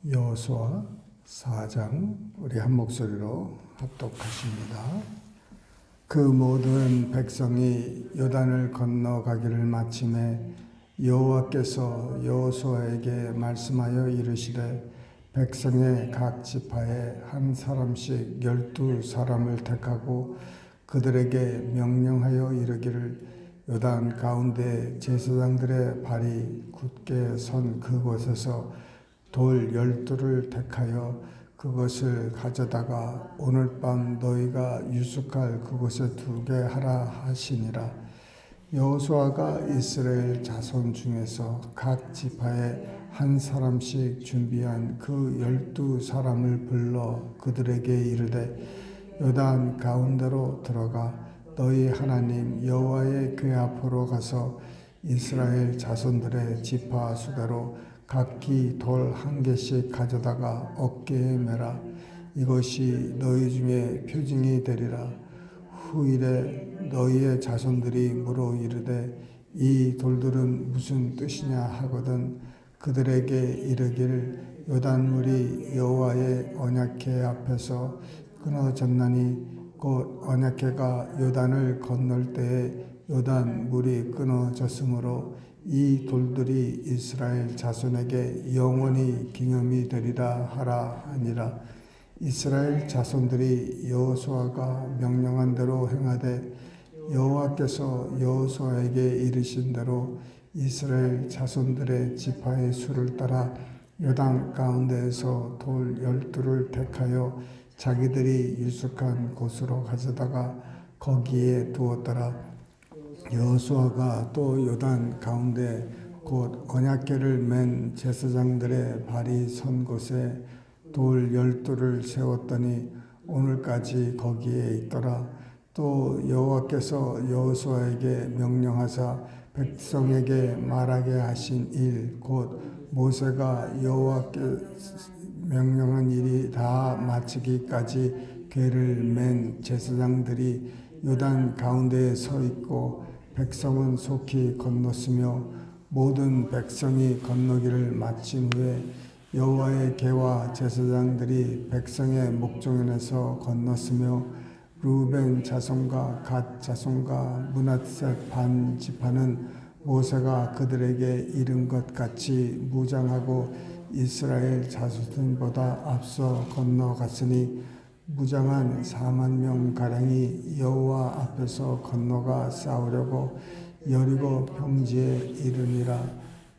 여호수아 4장 우리 한 목소리로 합독하십니다. 그 모든 백성이 요단을 건너가기를 마침에 여호와께서 여호수아에게 말씀하여 이르시되 백성의 각 지파에 한 사람씩 12사람을 택하고 그들에게 명령하여 이르기를 요단 가운데 제사장들의 발이 굳게 선 그곳에서 돌 12를 택하여 그것을 가져다가 오늘 밤 너희가 유숙할 그곳에 두게 하라 하시니라. 여호수아가 이스라엘 자손 중에서 각 지파에 한 사람씩 준비한 그 12사람을 불러 그들에게 이르되 요단 가운데로 들어가 너희 하나님 여호와의 궤 앞으로 가서 이스라엘 자손들의 지파 수대로 각기 돌 한 개씩 가져다가 어깨에 매라. 이것이 너희 중에 표징이 되리라. 후일에 너희의 자손들이 물어 이르되 이 돌들은 무슨 뜻이냐 하거든 그들에게 이르기를 요단물이 여호와의 언약궤 앞에서 끊어졌나니 곧 언약궤가 요단을 건널 때에 요단 물이 끊어졌으므로 이 돌들이 이스라엘 자손에게 영원히 기념이 되리라 하라 하니라. 이스라엘 자손들이 여호수아가 명령한 대로 행하되 여호와께서 여호수아에게 이르신 대로 이스라엘 자손들의 지파의 수를 따라 요단 가운데에서 돌 12를 택하여 자기들이 유숙한 곳으로 가져다가 거기에 두었더라. 여호수아가 또 요단 가운데 곧 언약궤를 맨 제사장들의 발이 선 곳에 돌 12를 세웠더니 오늘까지 거기에 있더라. 또 여호와께서 여호수아에게 명령하사 백성에게 말하게 하신 일 곧 모세가 여호와께 명령한 일이 다 마치기까지 궤를 맨 제사장들이 요단 가운데에 서 있고 백성은 속히 건넜으며 모든 백성이 건너기를 마친 후에 여호와의 궤와 제사장들이 백성의 목전에서 건넜으며 르우벤 자손과 갓 자손과 므낫셋 반 지파는 모세가 그들에게 이른 것 같이 무장하고 이스라엘 자손보다 앞서 건너갔으니 무장한 4만 명 가량이 여호와 앞에서 건너가 싸우려고 여리고 평지에 이르니라.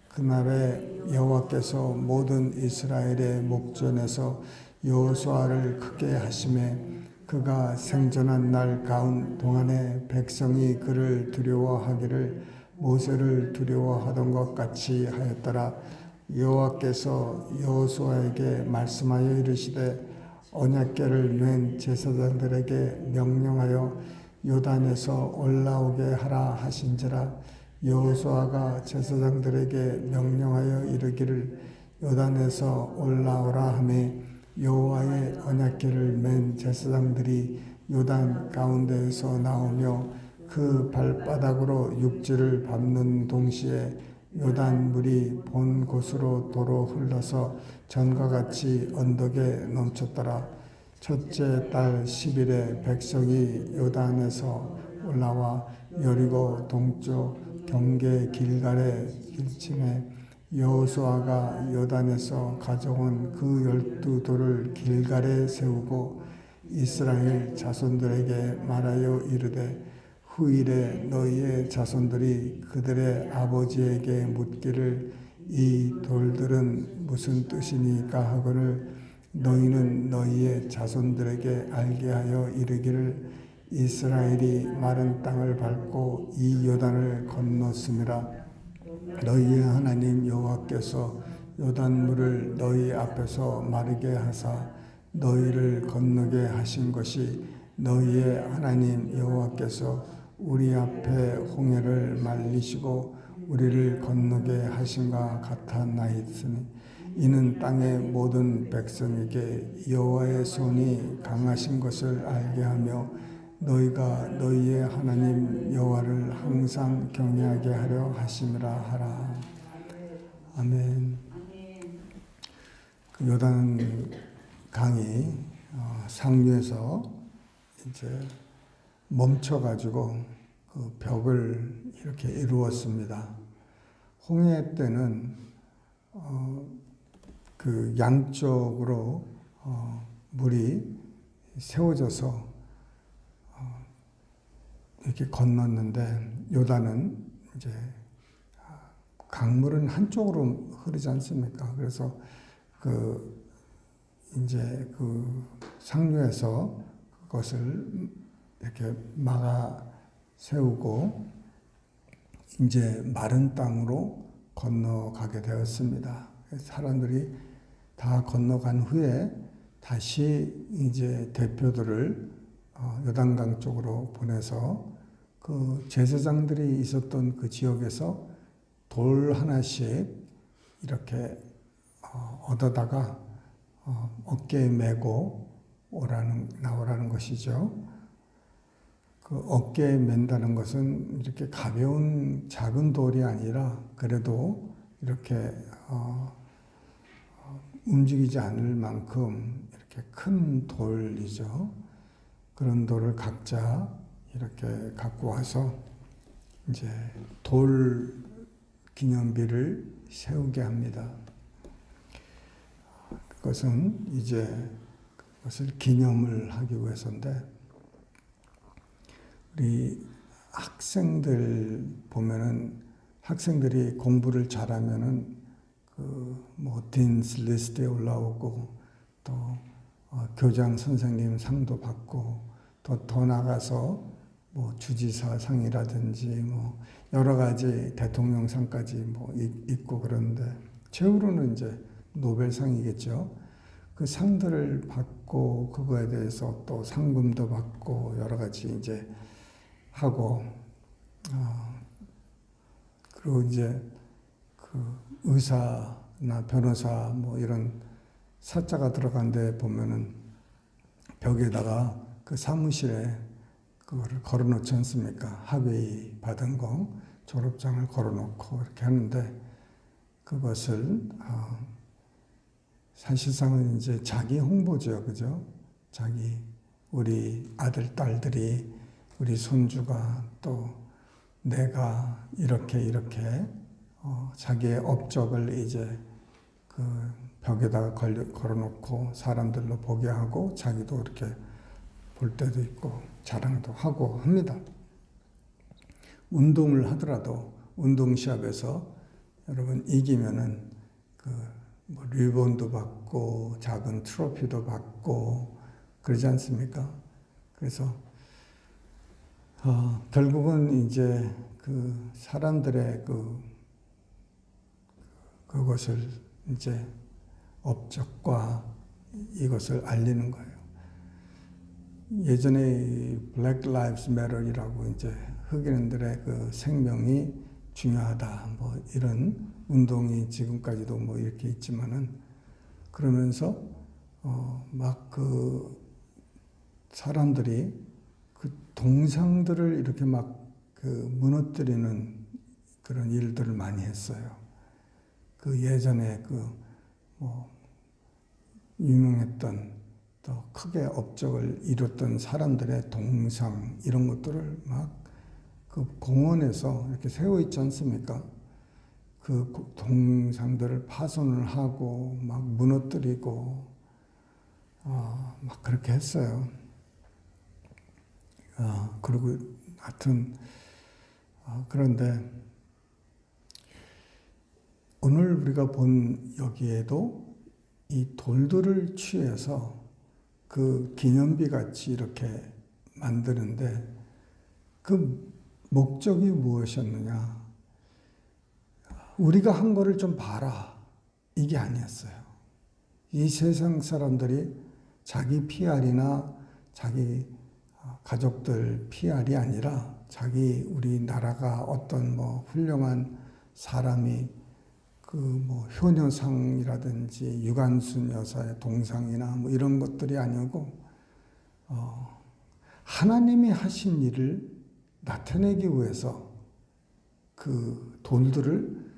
그날에 여호와께서 모든 이스라엘의 목전에서 여호수아를 크게 하시매 그가 생전한 날 가운 동안에 백성이 그를 두려워하기를 모세를 두려워하던 것 같이 하였더라. 여호와께서 여호수아에게 말씀하여 이르시되 언약궤를 맨 제사장들에게 명령하여 요단에서 올라오게 하라 하신지라. 여호수아가 제사장들에게 명령하여 이르기를 요단에서 올라오라 하매 여호와의 언약궤를 맨 제사장들이 요단 가운데에서 나오며 그 발바닥으로 육지를 밟는 동시에 요단 물이 본 곳으로 도로 흘러서 전과 같이 언덕에 넘쳤더라. 첫째 달 10일에 백성이 요단에서 올라와 여리고 동쪽 경계 길갈에 길침에 여호수아가 요단에서 가져온 그 12돌을 길갈에 세우고 이스라엘 자손들에게 말하여 이르되 후일에 너희의 자손들이 그들의 아버지에게 묻기를 이 돌들은 무슨 뜻이니까 하거늘 너희는 너희의 자손들에게 알게 하여 이르기를 이스라엘이 마른 땅을 밟고 이 요단을 건넜음이라. 너희의 하나님 여호와께서 요단물을 너희 앞에서 마르게 하사 너희를 건너게 하신 것이 너희의 하나님 여호와께서 우리 앞에 홍해를 말리시고 우리를 건너게 하신가 같았나이드니 이는 땅의 모든 백성에게 여호와의 손이 강하신 것을 알게 하며 너희가 너희의 하나님 여호와를 항상 경외하게 하려 하심이라 하라. 아멘. 그 요단 강이 상류에서 이제 멈춰가지고 그 벽을 이렇게 이루었습니다. 홍해 때는 그 양쪽으로 물이 세워져서 이렇게 건넜는데 요단은 이제 강물은 한쪽으로 흐르지 않습니까? 그래서 이제 그 상류에서 그것을 이렇게 막아 세우고 이제 마른 땅으로 건너가게 되었습니다. 사람들이 다 건너간 후에 다시 이제 대표들을 요단강 쪽으로 보내서 그 제사장들이 있었던 그 지역에서 돌 하나씩 이렇게 얻어다가 어깨에 메고 나오라는 것이죠. 그 어깨에 맨다는 것은 이렇게 가벼운 작은 돌이 아니라 그래도 이렇게 움직이지 않을 만큼 이렇게 큰 돌이죠. 그런 돌을 각자 이렇게 갖고 와서 이제 돌 기념비를 세우게 합니다. 그것은 이제 그것을 기념을 하기 위해서인데, 우리 학생들 보면은 학생들이 공부를 잘하면은 뭐 딘스 리스트에 올라오고 또 교장 선생님 상도 받고 또 더 나가서 뭐 주지사 상이라든지 뭐 여러 가지 대통령상까지 뭐 있고 그러는데 최후로는 이제 노벨상이겠죠. 그 상들을 받고 그거에 대해서 또 상금도 받고 여러 가지 이제 하고 그리고 이제 그 의사나 변호사 뭐 이런 사자가 들어간 데 보면은 벽에다가 그 사무실에 그거를 걸어놓지 않습니까? 학위 받은 거 졸업장을 걸어놓고 이렇게 하는데 그것을 사실상은 이제 자기 홍보죠, 그죠? 우리 아들 딸들이 우리 손주가 또 내가 이렇게 자기의 업적을 이제 그 벽에다가 걸어놓고 사람들로 보게 하고 자기도 이렇게 볼 때도 있고 자랑도 하고 합니다. 운동을 하더라도 운동 시합에서 여러분 이기면은 뭐 리본도 받고 작은 트로피도 받고 그러지 않습니까? 그래서 결국은 이제 그 사람들의 그것을 이제 업적과 이것을 알리는 거예요. 예전에 Black Lives Matter이라고 이제 흑인들의 그 생명이 중요하다 뭐 이런 운동이 지금까지도 뭐 이렇게 있지만은 그러면서 막 그 사람들이 그 동상들을 이렇게 막 그 무너뜨리는 그런 일들을 많이 했어요. 그 예전에 뭐 유명했던 또 크게 업적을 이뤘던 사람들의 동상 이런 것들을 막 그 공원에서 이렇게 세워 있지 않습니까? 그 동상들을 파손을 하고 막 무너뜨리고 막 그렇게 했어요. 그리고 하여튼 그런데 오늘 우리가 본 여기에도 이 돌들을 취해서 그 기념비 같이 이렇게 만드는데 그 목적이 무엇이었느냐? 우리가 한 거를 좀 봐라. 이게 아니었어요. 이 세상 사람들이 자기 PR이나 자기 가족들 PR이 아니라 우리 나라가 어떤 뭐 훌륭한 사람이 그 뭐 효녀상이라든지 유관순 여사의 동상이나 뭐 이런 것들이 아니고 하나님이 하신 일을 나타내기 위해서 그 돌들을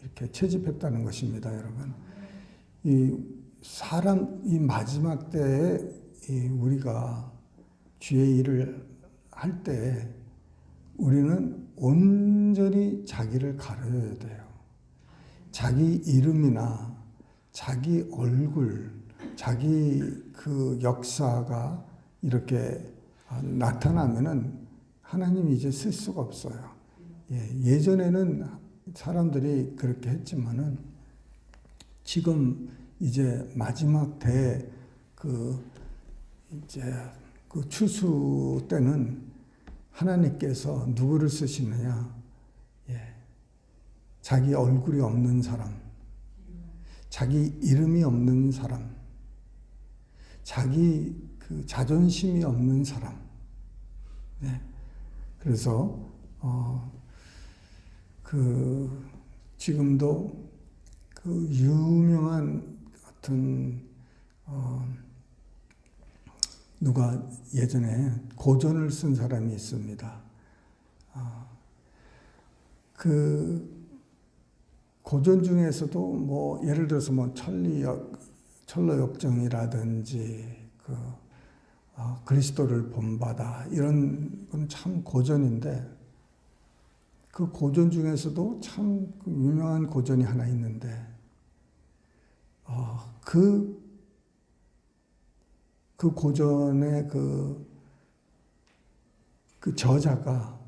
이렇게 채집했다는 것입니다, 여러분. 이 마지막 때에 우리가 주의 일을 할 때 우리는 온전히 자기를 가려야 돼요. 자기 이름이나 자기 얼굴, 자기 그 역사가 이렇게 나타나면은 하나님이 이제 쓸 수가 없어요. 예전에는 사람들이 그렇게 했지만은 지금 이제 마지막 이제 그 추수 때는 하나님께서 누구를 쓰시느냐? 자기 얼굴이 없는 사람, 자기 이름이 없는 사람, 자기 그 자존심이 없는 사람. 그래서 지금도 그 유명한 어떤 누가 예전에 고전을 쓴 사람이 있습니다. 그 고전 중에서도 뭐 예를 들어서 뭐 천로역정이라든지 그리스도를 본받아 이런 건 참 고전인데 그 고전 중에서도 참 유명한 고전이 하나 있는데 그 고전의 그 저자가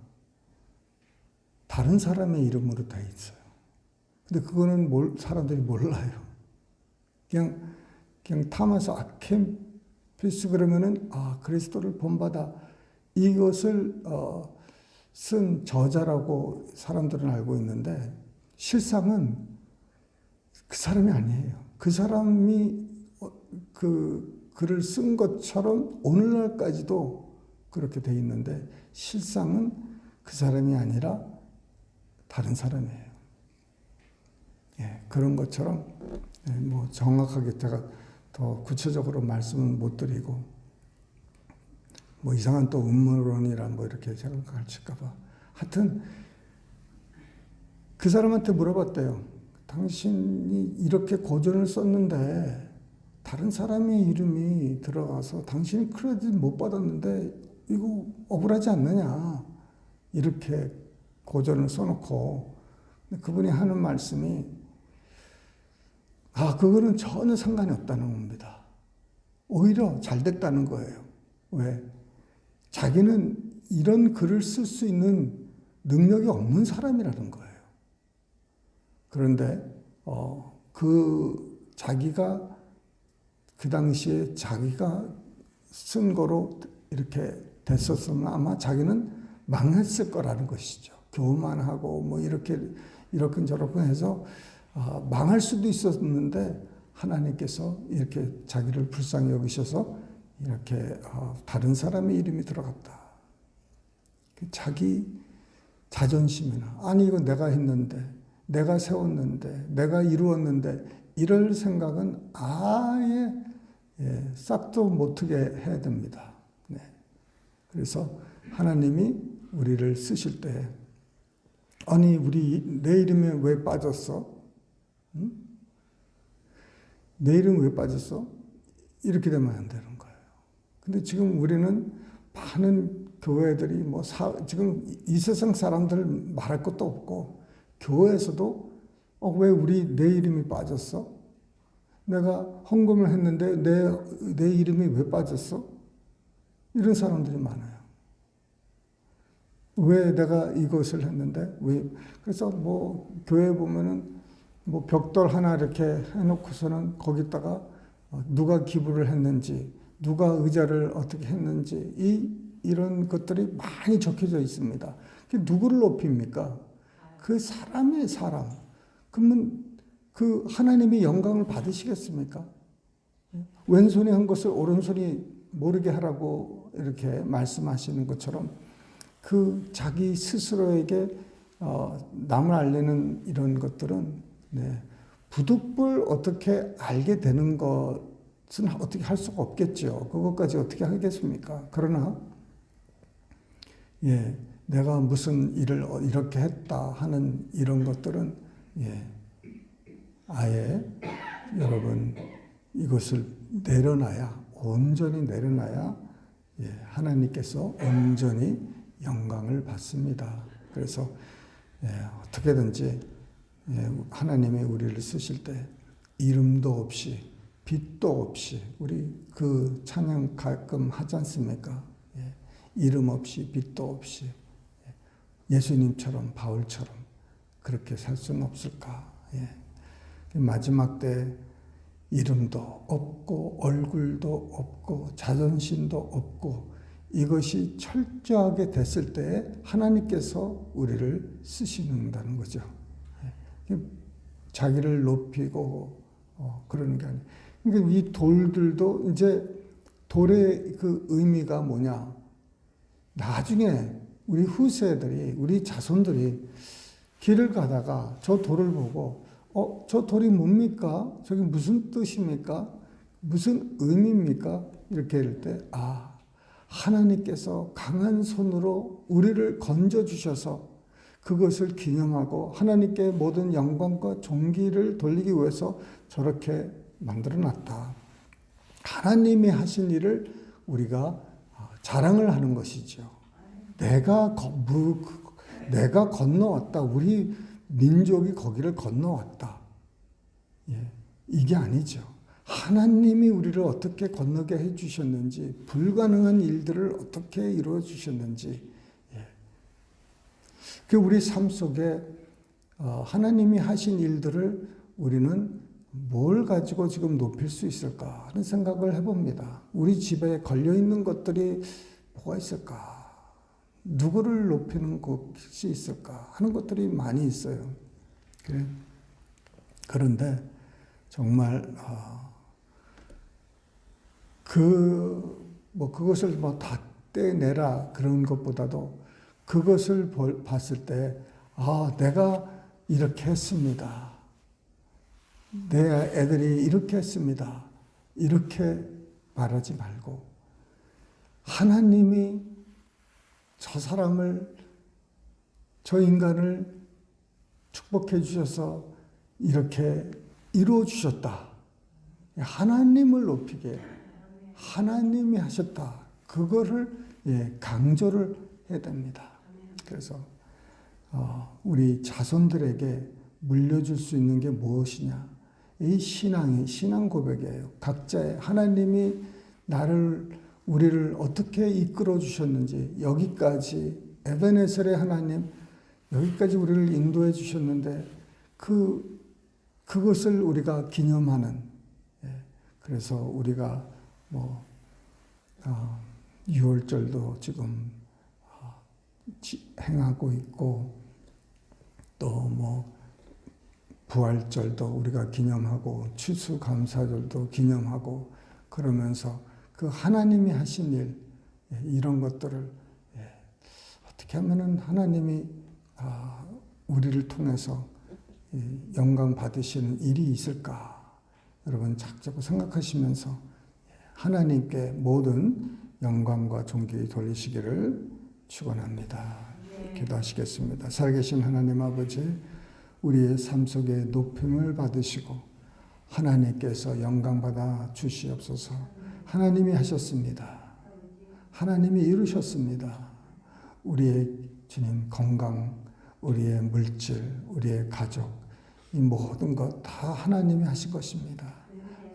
다른 사람의 이름으로 돼 있어요. 근데 그거는 사람들이 몰라요. 그냥 타마스 아켐피스 그러면은 그리스도를 본받아 이것을 쓴 저자라고 사람들은 알고 있는데 실상은 그 사람이 아니에요. 그 사람이 그 글을 쓴 것처럼 오늘날까지도 그렇게 돼 있는데 실상은 그 사람이 아니라 다른 사람이에요. 그런 것처럼 뭐 정확하게 제가 더 구체적으로 말씀은 못 드리고 뭐 이상한 또 음모론이라 뭐 이렇게 생각할까 봐. 하여튼 그 사람한테 물어봤대요. 당신이 이렇게 고전을 썼는데 다른 사람의 이름이 들어가서 당신이 크레딧 못 받았는데 이거 억울하지 않느냐. 이렇게 고전을 써놓고 그분이 하는 말씀이 그거는 전혀 상관이 없다는 겁니다. 오히려 잘 됐다는 거예요. 왜? 자기는 이런 글을 쓸 수 있는 능력이 없는 사람이라는 거예요. 그런데 자기가 그 당시에 자기가 쓴 거로 이렇게 됐었으면 아마 자기는 망했을 거라는 것이죠. 교만하고 뭐 이렇게 해서 망할 수도 있었는데 하나님께서 이렇게 자기를 불쌍히 여기셔서 이렇게 다른 사람의 이름이 들어갔다. 자기 자존심이나 이건 내가 했는데 내가 세웠는데 내가 이루었는데 이럴 생각은 아예 싹도 못하게 해야 됩니다. 그래서 하나님이 우리를 쓰실 때 내 이름에 왜 빠졌어? 응? 내 이름 왜 빠졌어? 이렇게 되면 안 되는 거예요. 근데 지금 우리는 많은 교회들이 지금 이 세상 사람들 말할 것도 없고 교회에서도 왜 내 이름이 빠졌어? 내가 헌금을 했는데 내 이름이 왜 빠졌어? 이런 사람들이 많아요. 왜 내가 이것을 했는데 왜? 그래서 교회 보면은 벽돌 하나 이렇게 해놓고서는 거기다가 누가 기부를 했는지, 누가 의자를 어떻게 했는지 이런 것들이 많이 적혀져 있습니다. 누구를 높입니까? 그 사람의 사람. 그러면 그 하나님이 영광을 받으시겠습니까? 왼손이 한 것을 오른손이 모르게 하라고 이렇게 말씀하시는 것처럼 그 자기 스스로에게 남을 알리는 이런 것들은 부득불 어떻게 알게 되는 것은 어떻게 할 수가 없겠죠. 그것까지 어떻게 하겠습니까? 그러나 예, 내가 무슨 일을 이렇게 했다 하는 이런 것들은 예, 아예 여러분 이것을 내려놔야 온전히 내려놔야 예, 하나님께서 온전히 영광을 받습니다. 그래서 예, 어떻게든지 예, 하나님이 우리를 쓰실 때 이름도 없이 빛도 없이 우리 그 찬양 가끔 하지 않습니까? 예, 이름 없이 빛도 없이 예수님처럼 바울처럼 그렇게 살 수는 없을까? 예. 마지막 때 이름도 없고 얼굴도 없고 자존심도 없고 이것이 철저하게 됐을 때 하나님께서 우리를 쓰시는다는 거죠. 자기를 높이고 그러는 게 아니에요. 그러니까 이 돌들도 이제 돌의 그 의미가 뭐냐? 나중에 우리 후세들이 우리 자손들이 길을 가다가 저 돌을 보고 저 돌이 뭡니까? 저게 무슨 뜻입니까? 무슨 의미입니까? 이렇게 할 때 하나님께서 강한 손으로 우리를 건져주셔서 그것을 기념하고 하나님께 모든 영광과 존귀를 돌리기 위해서 저렇게 만들어놨다. 하나님이 하신 일을 우리가 자랑을 하는 것이죠. 내가 건너왔다. 우리 민족이 거기를 건너왔다. 예, 이게 아니죠. 하나님이 우리를 어떻게 건너게 해주셨는지, 불가능한 일들을 어떻게 이루어 주셨는지, 그 우리 삶 속에 하나님이 하신 일들을 우리는 뭘 가지고 지금 높일 수 있을까 하는 생각을 해봅니다. 우리 집에 걸려있는 것들이 뭐가 있을까? 누구를 높이는 것이 있을까 하는 것들이 많이 있어요. 그런데 정말 그것을 다 떼내라 그런 것보다도 그것을 봤을 때 내가 이렇게 했습니다. 내 애들이 이렇게 했습니다. 이렇게 말하지 말고 하나님이 저 사람을, 저 인간을 축복해 주셔서 이렇게 이루어 주셨다. 하나님을 높이게 하나님이 하셨다. 그거를 강조를 해야 됩니다. 그래서 우리 자손들에게 물려줄 수 있는 게 무엇이냐? 이 신앙 고백이에요. 각자의 하나님이 우리를 어떻게 이끌어 주셨는지, 여기까지 에베네셀의 하나님, 여기까지 우리를 인도해 주셨는데 그것을 우리가 기념하는, 그래서 우리가 6월절도 지금 행하고 있고, 또 부활절도 우리가 기념하고, 추수감사절도 기념하고, 그러면서 그 하나님이 하신 일, 이런 것들을 어떻게 하면은 하나님이 우리를 통해서 영광 받으시는 일이 있을까? 여러분 자꾸 생각하시면서 하나님께 모든 영광과 존귀 돌리시기를 축원합니다. 기도하시겠습니다. 살아계신 하나님 아버지, 우리의 삶 속에 높임을 받으시고 하나님께서 영광 받아 주시옵소서. 하나님이 하셨습니다. 하나님이 이루셨습니다. 우리의 주님 건강, 우리의 물질, 우리의 가족, 이 모든 것 다 하나님이 하신 것입니다.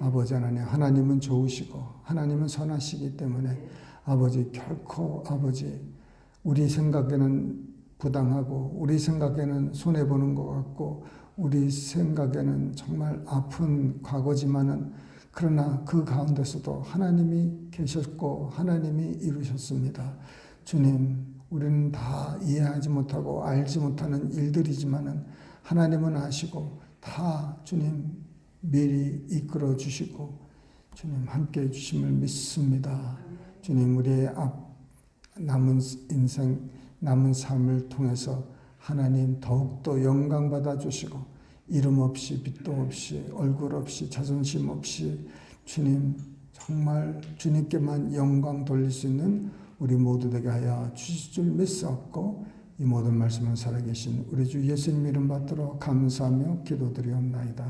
아버지 하나님, 하나님은 좋으시고 하나님은 선하시기 때문에 아버지 결코 우리 생각에는 부당하고 우리 생각에는 손해보는 것 같고 우리 생각에는 정말 아픈 과거지만은 그러나 그 가운데서도 하나님이 계셨고 하나님이 이루셨습니다. 주님, 우리는 다 이해하지 못하고 알지 못하는 일들이지만은 하나님은 아시고 다 주님 미리 이끌어 주시고 주님 함께 해 주심을 믿습니다. 주님, 우리의 남은 인생, 남은 삶을 통해서 하나님 더욱더 영광 받아 주시고 이름 없이 빛도 없이 얼굴 없이 자존심 없이 주님 정말 주님께만 영광 돌릴 수 있는 우리 모두 되게 하여 주실 줄 믿사옵고 이 모든 말씀을 살아계신 우리 주 예수님 이름 받들어 감사하며 기도드리옵나이다.